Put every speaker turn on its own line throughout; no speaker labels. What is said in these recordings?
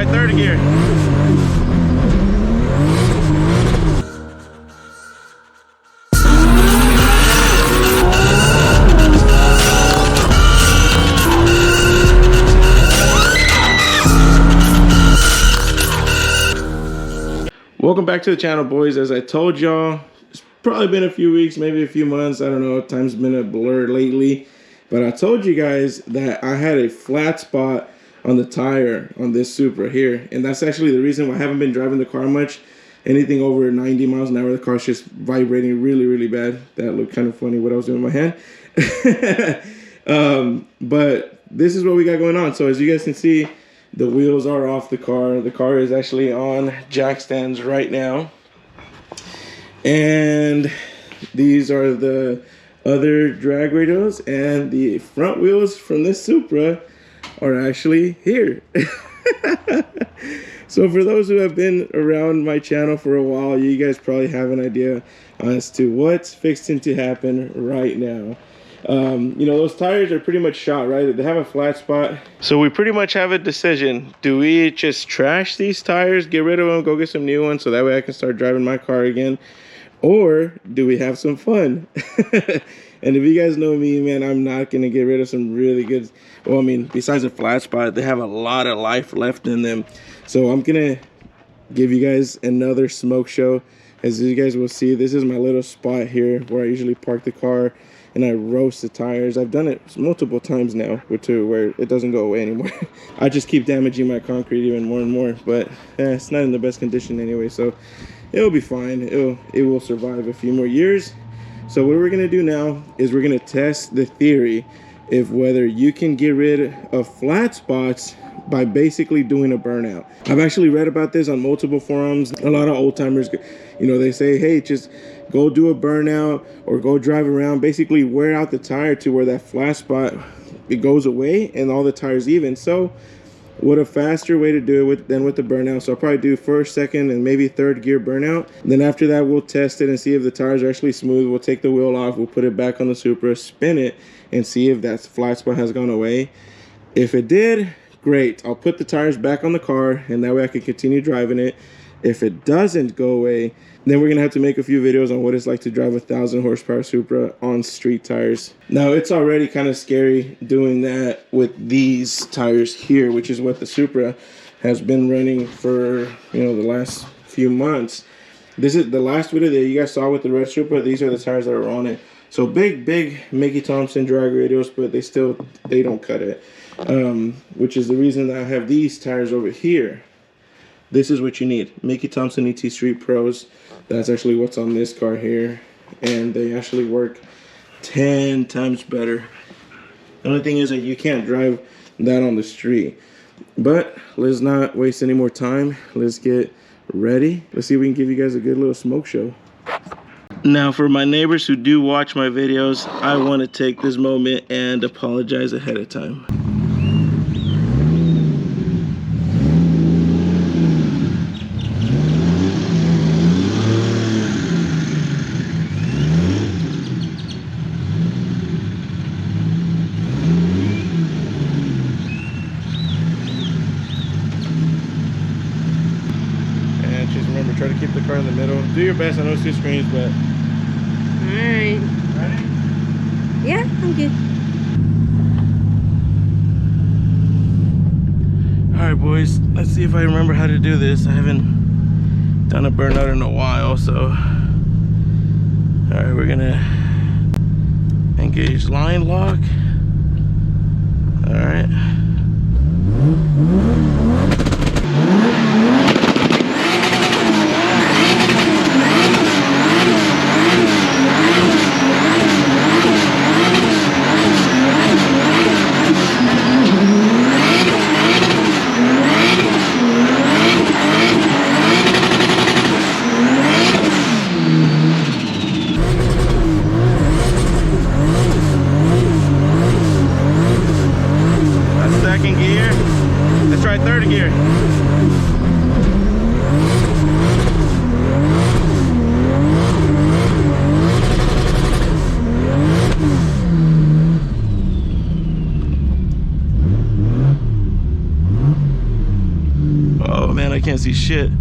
try third gear. Welcome back to the channel, boys. As I told y'all, it's probably been a few weeks, maybe a few months. I don't know. Time's been a blur lately. But I told you guys that I had a flat spot on the tire on this Supra here. And that's actually the reason why I haven't been driving the car much. Anything over 90 miles an hour, the car's just vibrating really, really bad. That looked kind of funny what I was doing with my hand. But this is what we got going on. So as you guys can see, the wheels are off the car. The car is actually on jack stands right now. And these are the other drag radials, and the front wheels from this Supra are actually here. So for those who have been around my channel for a while, you guys probably have an idea as to what's fixing to happen right now. You know, those tires are pretty much shot, right? They have a flat spot. So we pretty much have a decision. Do we just trash these tires, get rid of them, go get some new ones so that way I can start driving my car again? Or do we have some fun? And if you guys know me, man, I'm not going to get rid of some really good... Well, I mean, besides a flat spot, they have a lot of life left in them. So I'm going to give you guys another smoke show. As you guys will see, this is my little spot here where I usually park the car and I roast the tires. I've done it multiple times now where it doesn't go away anymore. I just keep damaging my concrete even more and more, but it's not in the best condition anyway, so it'll be fine. It will survive a few more years. So what we're gonna do now is we're gonna test the theory of whether you can get rid of flat spots by basically doing a burnout. I've actually read about this on multiple forums. A lot of old timers, you know, they say, hey, just go do a burnout or go drive around, basically wear out the tire to where that flat spot, it goes away and all the tires even. So what a faster way to do it than with the burnout. So I'll probably do first, second, and maybe third gear burnout. And then after that, we'll test it and see if the tires are actually smooth. We'll take the wheel off, we'll put it back on the Supra, spin it, and see if that flat spot has gone away. If it did, great. I'll put the tires back on the car, and that way I can continue driving it. If it doesn't go away, then we're gonna have to make a few videos on what it's like to drive a 1000 horsepower Supra on street tires. Now, it's already kind of scary doing that with these tires here, which is what the Supra has been running for, you know, the last few months. This is the last video that you guys saw with the red Supra. These are the tires that are on it. So big Mickey Thompson drag radials, but they don't cut it. Which is the reason that I have these tires over here. This is what you need. Mickey Thompson ET Street Pros. That's actually what's on this car here. And they actually work 10 times better. The only thing is that you can't drive that on the street. But let's not waste any more time. Let's get ready. Let's see if we can give you guys a good little smoke show. Now, for my neighbors who do watch my videos, I want to take this moment and apologize ahead of time. Remember, try to keep the car in the middle. Do your best. I know it's 2 screens, but...
Alright.
Ready?
Yeah, I'm good.
Alright, boys. Let's see if I remember how to do this. I haven't done a burnout in a while, so... Alright, we're gonna engage line lock. Alright. Third gear. Oh man, I can't see shit.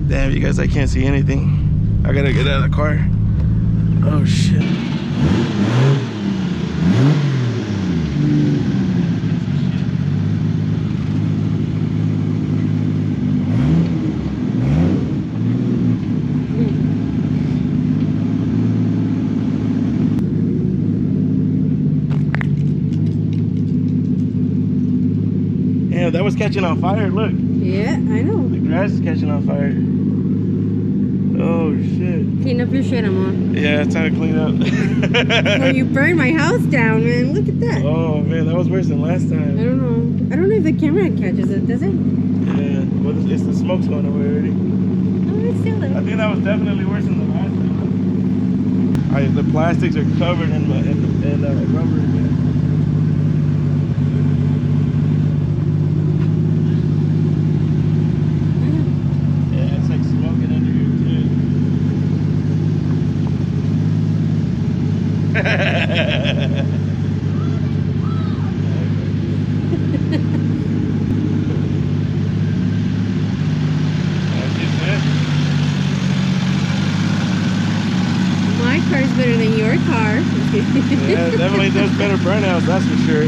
Damn, you guys, I can't see anything. I gotta get out of the car. Oh shit. Damn, that was catching on fire, look.
Yeah, I know.
The grass is catching on fire. Oh shit.
Clean up your shit, amor.
Yeah, it's time to clean up.
Well, you burned my house down, man. Look at that.
Oh man, that was worse than last time.
I don't know. I don't know if the camera catches it, does it?
Yeah, well, it's the smoke's going away already.
Oh, it's still there.
I think that was definitely worse than the last time. The plastics are covered in rubber again. Yeah, it's like smoking under your tooth.
My car's better than your car.
Yeah, it definitely does better burnouts, that's for sure.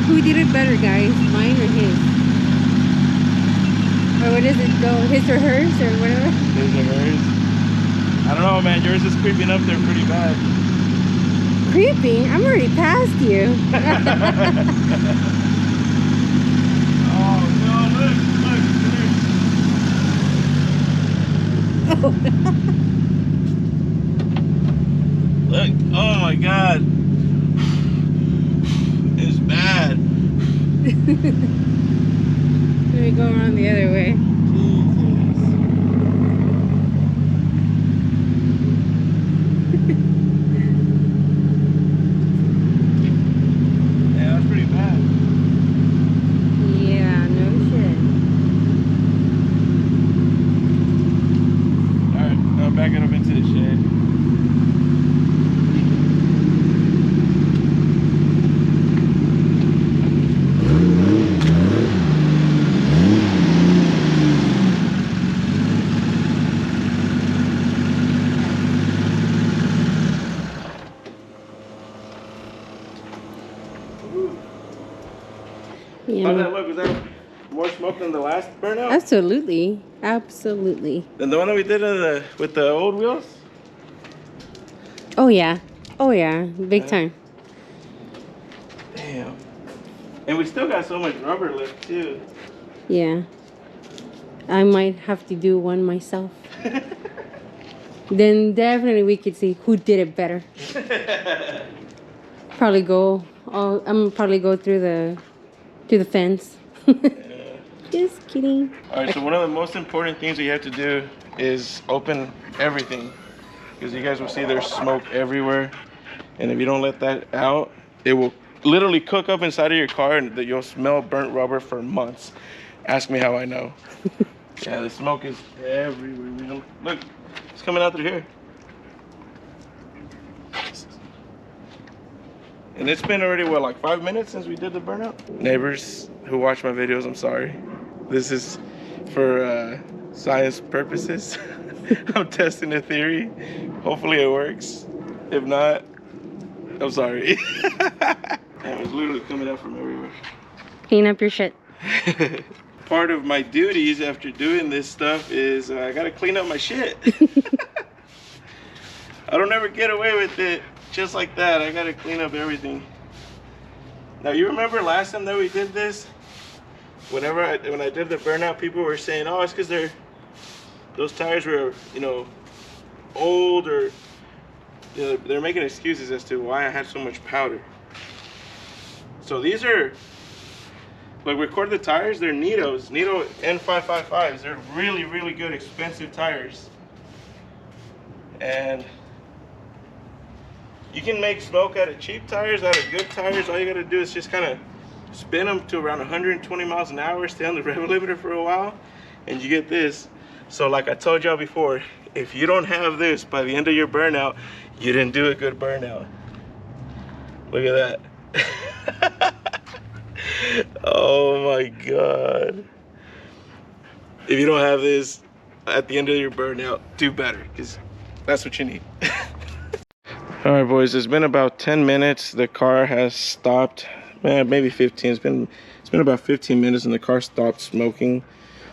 Who did it better, guys? Mine or his? Or what does it go? His or hers or whatever?
His or hers. I don't know, man. Yours is creeping up there pretty bad.
Creeping? I'm already past you.
Oh no! Look! Look! Oh my God! It's bad.
Let me go around the other way.
Yeah, that's pretty bad.
Yeah, no shit.
Alright, I'll back it up into the shade.
Yeah,
How'd that look? Was that more smoke than the last burnout?
absolutely. Absolutely.
Than the one that we did with the old wheels?
Oh, yeah. Oh, yeah. Big time.
Damn. And we still got so much rubber left, too.
Yeah. I might have to do one myself. Then definitely we could see who did it better. Probably go. Oh, I'm probably go through the fence.
Yeah.
Just kidding.
All right, so one of the most important things we have to do is open everything, because you guys will see there's smoke everywhere, and if you don't let that out, it will literally cook up inside of your car, and you'll smell burnt rubber for months. Ask me how I know. Yeah, the smoke is everywhere, man. Look, it's coming out through here. And it's been already, what, like 5 minutes since we did the burnout? Neighbors who watch my videos, I'm sorry. This is for science purposes. I'm testing a theory. Hopefully it works. If not, I'm sorry. And it's literally coming out from everywhere.
Clean up your shit.
Part of my duties after doing this stuff is I gotta clean up my shit. I don't ever get away with it just like that. I gotta clean up everything. Now, you remember last time that we did this? When I did the burnout, people were saying, oh, it's because those tires were, old, or they're making excuses as to why I had so much powder. So these are, like, record the tires, they're Nito's, Nito N555s. They're really, really good, expensive tires. And you can make smoke out of cheap tires, out of good tires. All you gotta do is just kind of spin them to around 120 miles an hour, stay on the rev limiter for a while, and you get this. So like I told y'all before, if you don't have this by the end of your burnout, you didn't do a good burnout. Look at that. Oh my God. If you don't have this at the end of your burnout, do better, because that's what you need. All right, boys, it's been about 10 minutes. The car has stopped. Man, maybe 15. It's been about 15 minutes and the car stopped smoking.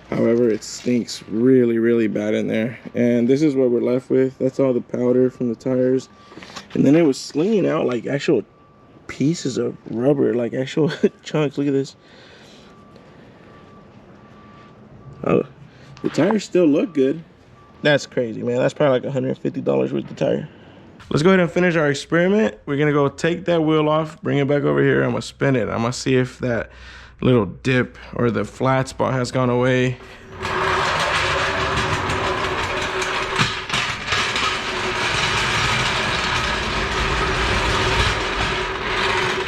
However, it stinks really, really bad in there. And this is what we're left with. That's all the powder from the tires. And then it was slinging out like actual pieces of rubber, like actual chunks. Look at this. Oh, the tires still look good. That's crazy, man. That's probably like $150 worth of tire. Let's go ahead and finish our experiment. We're gonna go take that wheel off, bring it back over here. I'm gonna spin it. I'm gonna see if that little dip or the flat spot has gone away.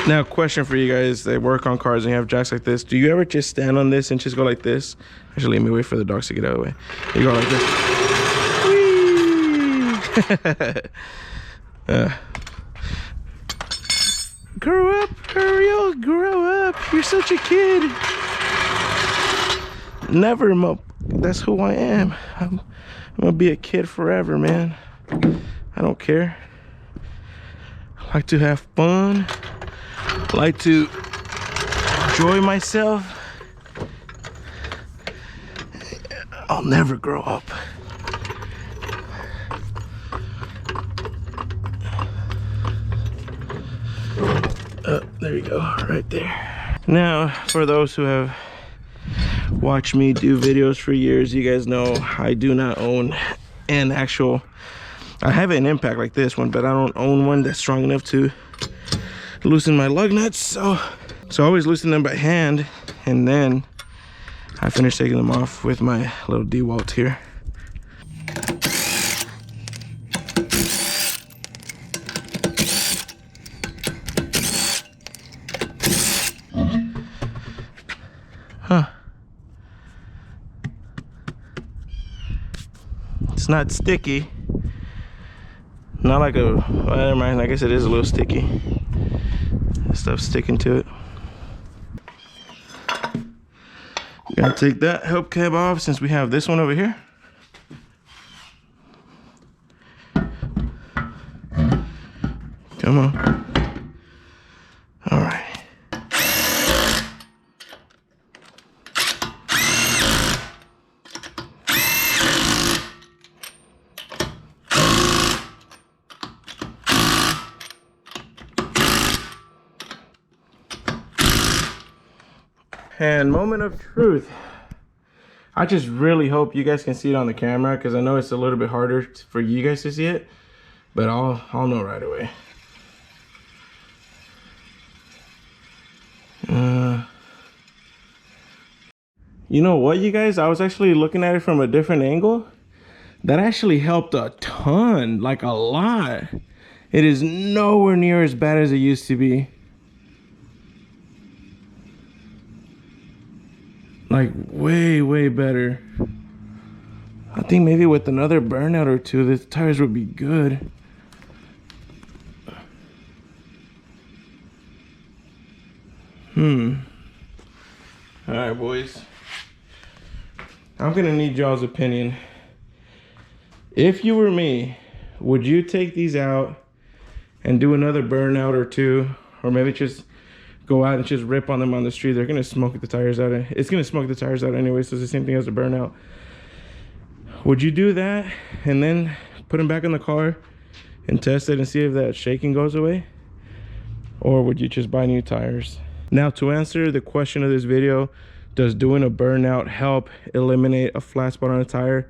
Now, question for you guys that work on cars and you have jacks like this. Do you ever just stand on this and just go like this? Actually, let me wait for the dogs to get out of the way. You go like this. Grow up, Ariel, grow up. You're such a kid. Never, that's who I am. I'm gonna be a kid forever, man. I don't care. I like to have fun. I like to enjoy myself. I'll never grow up. There you go, right there. Now, for those who have watched me do videos for years, you guys know I do not own an actual, I have an impact like this one, but I don't own one that's strong enough to loosen my lug nuts. So I always loosen them by hand, and then I finish taking them off with my little DeWalt here. Huh. It's not sticky. Not like a, well, never mind, I guess it is a little sticky. That stuff's sticking to it. Gonna take that hubcap off since we have this one over here. Come on. All right. And moment of truth. I just really hope you guys can see it on the camera, because I know it's a little bit harder for you guys to see it, but I'll know right away. You know what, you guys? I was actually looking at it from a different angle. That actually helped a ton, like a lot. It is nowhere near as bad as it used to be. Like way better. I think maybe with another burnout or two, the tires would be good. All right, boys. I'm gonna need y'all's opinion. If you were me, would you take these out and do another burnout or two, or maybe just go out and just rip on them on the street? They're gonna smoke the tires out. It's gonna smoke the tires out anyway, so it's the same thing as a burnout. Would you do that and then put them back in the car and test it and see if that shaking goes away? Or would you just buy new tires? Now, to answer the question of this video, does doing a burnout help eliminate a flat spot on a tire?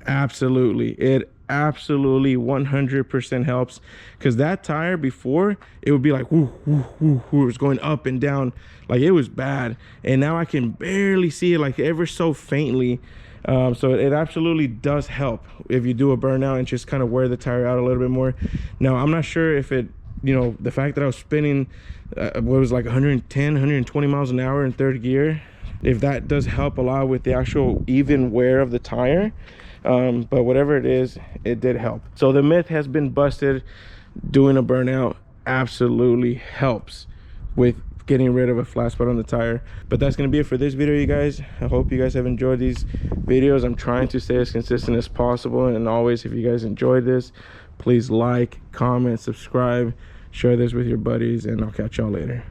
Absolutely. It absolutely 100% helps, because that tire before, it would be like whoo, whoo, whoo, whoo. It was going up and down, like it was bad, and now I can barely see it, like ever so faintly. So it absolutely does help if you do a burnout and just kind of wear the tire out a little bit more. Now, I'm not sure if it, you know, the fact that I was spinning what was like 110 120 miles an hour in third gear, if that does help a lot with the actual even wear of the tire. But whatever it is, it did help. So the myth has been busted. Doing a burnout absolutely helps with getting rid of a flat spot on the tire. But that's gonna be it for this video, you guys. I hope you guys have enjoyed these videos. I'm trying to stay as consistent as possible, and always, if you guys enjoyed this, please like, comment, subscribe, share this with your buddies, and I'll catch y'all later.